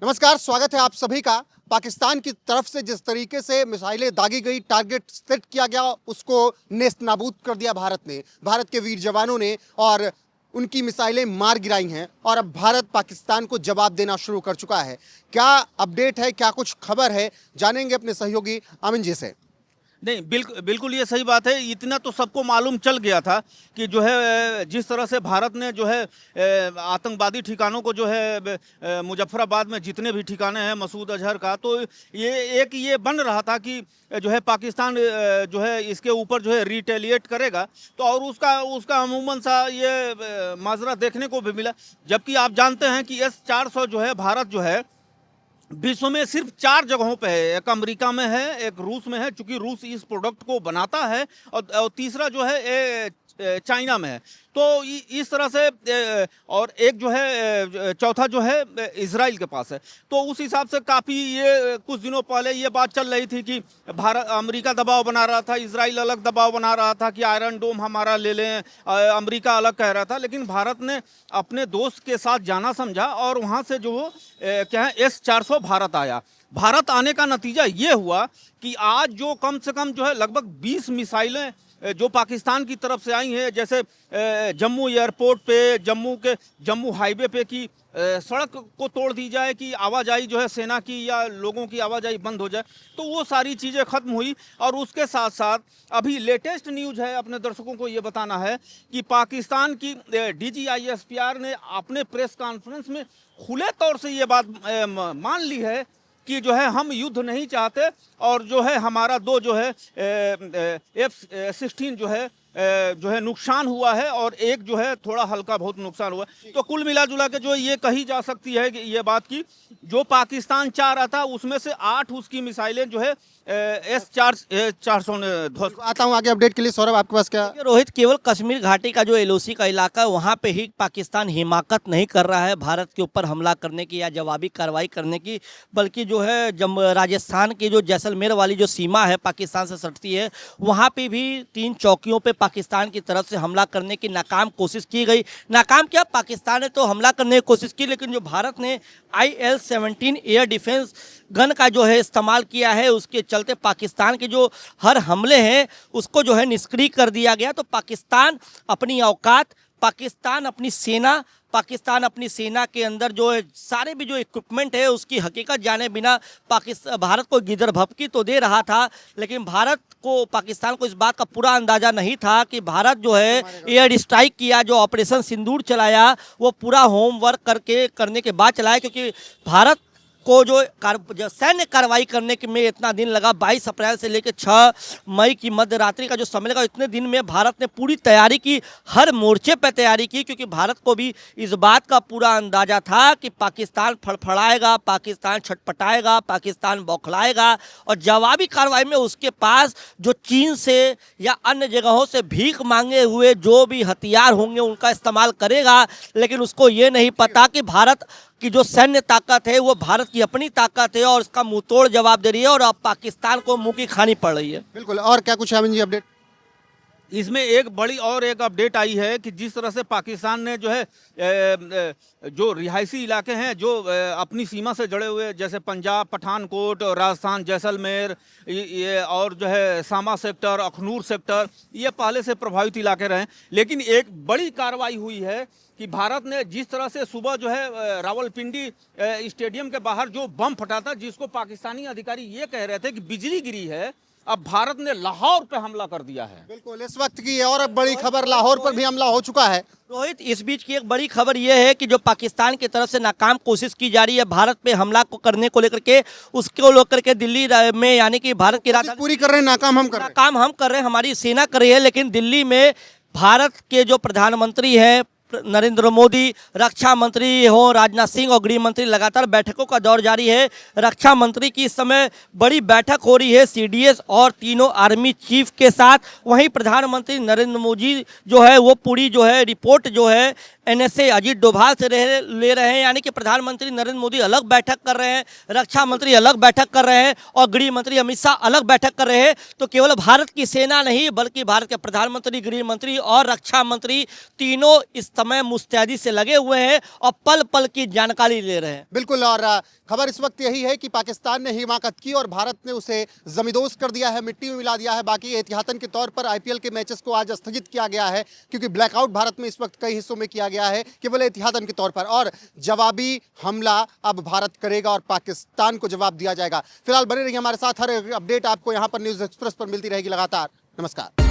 नमस्कार, स्वागत है आप सभी का। पाकिस्तान की तरफ से जिस तरीके से मिसाइलें दागी गई, टारगेट सेट किया गया, उसको नेस्त नाबूद कर दिया भारत ने। भारत के वीर जवानों ने और उनकी मिसाइलें मार गिराई हैं और अब भारत पाकिस्तान को जवाब देना शुरू कर चुका है। क्या अपडेट है, क्या कुछ खबर है, जानेंगे अपने सहयोगी आमिन जी से। नहीं, बिल्कुल ये सही बात है। इतना तो सबको मालूम चल गया था कि जो है जिस तरह से भारत ने जो है आतंकवादी ठिकानों को जो है मुजफ्फराबाद में जितने भी ठिकाने हैं मसूद अजहर का, तो ये बन रहा था कि जो है पाकिस्तान जो है इसके ऊपर जो है रिटेलिएट करेगा। तो और उसका अमूमन सा ये माजरा देखने को भी मिला। जबकि आप जानते हैं कि S-400 जो है भारत जो है विश्व में सिर्फ 4 जगहों पे है। एक अमेरिका में है, एक रूस में है, चूंकि रूस इस प्रोडक्ट को बनाता है, और तीसरा जो है चाइना में है। तो इस तरह से और एक जो है चौथा जो है इजराइल के पास है। तो उस हिसाब से काफ़ी ये कुछ दिनों पहले ये बात चल रही थी कि अमेरिका दबाव बना रहा था, इजराइल अलग दबाव बना रहा था कि आयरन डोम हमारा ले लें, अमेरिका अलग कह रहा था। लेकिन भारत ने अपने दोस्त के साथ जाना समझा और वहाँ से जो क्या है S-400 भारत आया। भारत आने का नतीजा ये हुआ कि आज जो कम से कम जो है लगभग 20 मिसाइलें जो पाकिस्तान की तरफ से आई हैं, जैसे जम्मू एयरपोर्ट पे, जम्मू हाईवे पे की सड़क को तोड़ दी जाए कि आवाजाही जो है सेना की या लोगों की आवाजाही बंद हो जाए, तो वो सारी चीज़ें ख़त्म हुई। और उसके साथ साथ अभी लेटेस्ट न्यूज़ है, अपने दर्शकों को ये बताना है कि पाकिस्तान की DGISPR ने अपने प्रेस कॉन्फ्रेंस में खुले तौर से ये बात मान ली है कि जो है हम युद्ध नहीं चाहते, और जो है हमारा 2 जो है F-16 जो है नुकसान हुआ है, और एक जो है थोड़ा हल्का बहुत नुकसान हुआ है। तो कुल मिला जुला के जो ये कही जा सकती है कि ये बात की जो पाकिस्तान चाह रहा था उसमें से 8 उसकी मिसाइलें जो है S-400 ने ध्वस्त। आता हूँ आगे अपडेट के लिए। सौरभ, आपके पास क्या? रोहित, केवल कश्मीर घाटी का जो LOC का इलाका है वहाँ पे ही पाकिस्तान हिमाकत नहीं कर रहा है भारत के ऊपर हमला करने की या जवाबी कार्रवाई करने की, बल्कि जो है राजस्थान की जो जैसलमेर वाली जो सीमा है पाकिस्तान से सटती है, वहाँ पे भी 3 चौकियों पे पाकिस्तान की तरफ से हमला करने की नाकाम कोशिश की गई। नाकाम क्या, पाकिस्तान ने तो हमला करने की कोशिश की, लेकिन जो भारत ने IL-17 एयर डिफेंस गन का जो है इस्तेमाल किया है, उसके चलते पाकिस्तान के जो हर हमले हैं उसको जो है निष्क्रिय कर दिया गया। तो पाकिस्तान अपनी औकात, पाकिस्तान अपनी सेना के अंदर जो है सारे भी जो इक्विपमेंट है उसकी हकीकत जाने बिना भारत को गिदर भपकी तो दे रहा था, लेकिन पाकिस्तान को इस बात का पूरा अंदाजा नहीं था कि भारत जो है एयर स्ट्राइक किया, जो ऑपरेशन सिंदूर चलाया, वो पूरा होमवर्क करने के बाद चलाया। क्योंकि भारत को जो सैन्य कार्रवाई करने के में इतना दिन लगा, 22 अप्रैल से लेकर 6 मई की मध्य रात्रि का जो समय लगा, इतने दिन में भारत ने पूरी तैयारी की, हर मोर्चे पर तैयारी की, क्योंकि भारत को भी इस बात का पूरा अंदाजा था कि पाकिस्तान फड़फड़ाएगा, पाकिस्तान छटपटाएगा, पाकिस्तान बौखलाएगा, और जवाबी कार्रवाई में उसके पास जो चीन से या अन्य जगहों से भीख मांगे हुए जो भी हथियार होंगे उनका इस्तेमाल करेगा। लेकिन उसको ये नहीं पता कि भारत की जो सैन्य ताकत है वो भारत की अपनी ताकत है और इसका मुंह तोड़ जवाब दे रही है, और अब पाकिस्तान को मुंह की खानी पड़ रही है। बिल्कुल। और क्या कुछ है अमिन जी अपडेट? इसमें एक अपडेट आई है कि जिस तरह से पाकिस्तान ने जो है जो रिहायशी इलाके हैं जो अपनी सीमा से जुड़े हुए, जैसे पंजाब, पठानकोट, राजस्थान, जैसलमेर, ये और जो है सामा सेक्टर, अखनूर सेक्टर, ये पहले से प्रभावित इलाके रहे। लेकिन एक बड़ी कार्रवाई हुई है कि भारत ने जिस तरह से सुबह जो है रावलपिंडी स्टेडियम के बाहर जो बम फटा था, जिसको पाकिस्तानी अधिकारी ये कह रहे थे कि बिजली गिरी है, अब भारत ने लाहौर पे हमला कर दिया है। बिल्कुल। इस वक्त की और बड़ी खबर, लाहौर पर भी हमला हो चुका है। रोहित, इस बीच की एक बड़ी खबर यह है कि जो पाकिस्तान की तरफ से नाकाम कोशिश की जा रही है भारत पे हमला को करने को लेकर के, उसको लेकर के दिल्ली में, यानी कि भारत की राजधानी पूरी कर रहे हैं, नाकाम हम कर रहे हैं, हमारी सेना कर रही है, लेकिन दिल्ली में भारत के जो प्रधानमंत्री हैं नरेंद्र मोदी, रक्षा मंत्री हो राजनाथ सिंह और गृह मंत्री, लगातार बैठकों का दौर जारी है। रक्षा मंत्री की इस समय बड़ी बैठक हो रही है CDS और तीनों आर्मी चीफ के साथ। वहीं प्रधानमंत्री नरेंद्र मोदी जो है वो पूरी जो है रिपोर्ट जो है NSA अजीत डोभाल से ले रहे हैं, यानी कि प्रधानमंत्री नरेंद्र मोदी अलग बैठक कर रहे हैं, रक्षा मंत्री अलग बैठक कर रहे हैं और गृह मंत्री अमित शाह अलग बैठक कर रहे हैं। तो केवल भारत की सेना नहीं, बल्कि भारत के प्रधानमंत्री, गृह मंत्री और रक्षा मंत्री तीनों इस समय मुस्तैदी से लगे हुए हैं और पल पल की जानकारी ले रहे हैं। बिल्कुल। और खबर इस वक्त यही है कि पाकिस्तान ने हिमाकत की और भारत ने उसे जमींदोज कर दिया है, मिट्टी में मिला दिया है। बाकी एहतियातन के तौर पर आईपीएल के मैचेस को आज स्थगित किया गया है, क्योंकि ब्लैकआउट भारत में इस वक्त कई हिस्सों में किया गया है, केवल एहतियातन के तौर पर। और जवाबी हमला अब भारत करेगा और पाकिस्तान को जवाब दिया जाएगा। फिलहाल बने रहिए हमारे साथ, हर अपडेट आपको यहाँ पर न्यूज़ एक्सप्रेस पर मिलती रहेगी लगातार। नमस्कार।